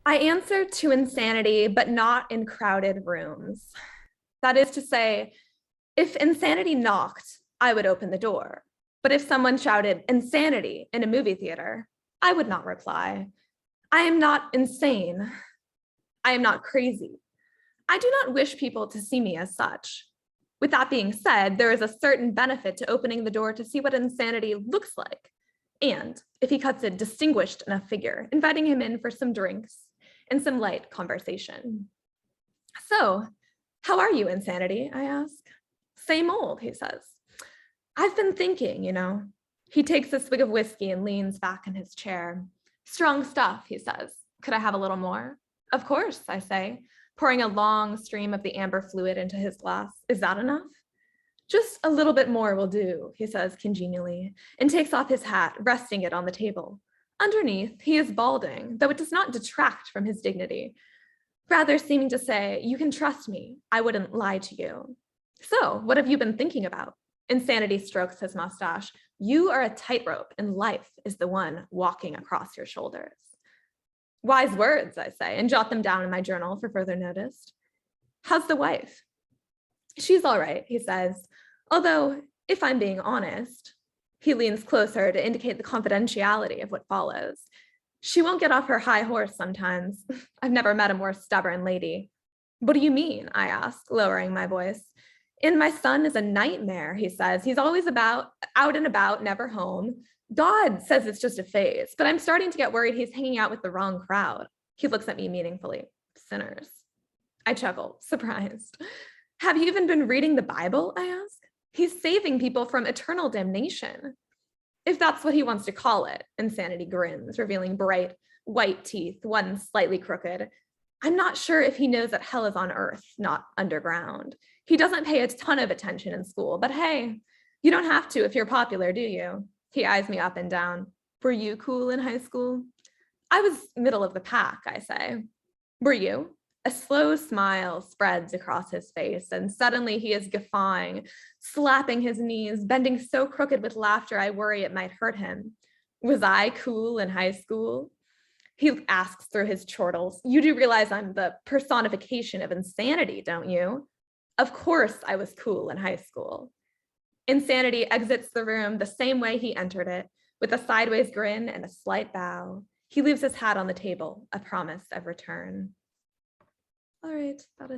I answer to insanity, but not in crowded rooms. That is to say, if insanity knocked, I would open the door. But if someone shouted insanity in a movie theater, I would not reply. I am not insane. I am not crazy. I do not wish people to see me as such. With that being said, there is a certain benefit to opening the door to see what insanity looks like. And if he cuts a distinguished enough figure, inviting him in for some drinks and some light conversation. So, how are you, insanity? I ask. Same old, he says. I've been thinking, you know. He takes a swig of whiskey and leans back in his chair. Strong stuff, he says. Could I have a little more? Of course, I say, pouring a long stream of the amber fluid into his glass. Is that enough? Just a little bit more will do, he says congenially, and takes off his hat, resting it on the table. Underneath, he is balding, though it does not detract from his dignity, rather seeming to say, you can trust me, I wouldn't lie to you. So, what have you been thinking about? Insanity strokes his mustache. You are a tightrope, and life is the one walking across your shoulders. Wise words, I say, and jot them down in my journal for further notice. How's the wife? She's all right, he says. Although, if I'm being honest, he leans closer to indicate the confidentiality of what follows. She won't get off her high horse sometimes. I've never met a more stubborn lady. What do you mean? I ask, lowering my voice. And my son is a nightmare, he says. He's always out and about, never home. God says it's just a phase, but I'm starting to get worried he's hanging out with the wrong crowd. He looks at me meaningfully. Sinners. I chuckle, surprised. Have you even been reading the Bible? I ask. He's saving people from eternal damnation. If that's what he wants to call it, Insanity grins, revealing bright white teeth, one slightly crooked. I'm not sure if he knows that hell is on earth, not underground. He doesn't pay a ton of attention in school, but hey, you don't have to if you're popular, do you? He eyes me up and down. Were you cool in high school? I was middle of the pack, I say. Were you? A slow smile spreads across his face, and suddenly he is guffawing, slapping his knees, bending so crooked with laughter I worry it might hurt him. Was I cool in high school? He asks through his chortles. You do realize I'm the personification of insanity, don't you? Of course I was cool in high school. Insanity exits the room the same way he entered it, with a sideways grin and a slight bow. He leaves his hat on the table, a promise of return. All right, that is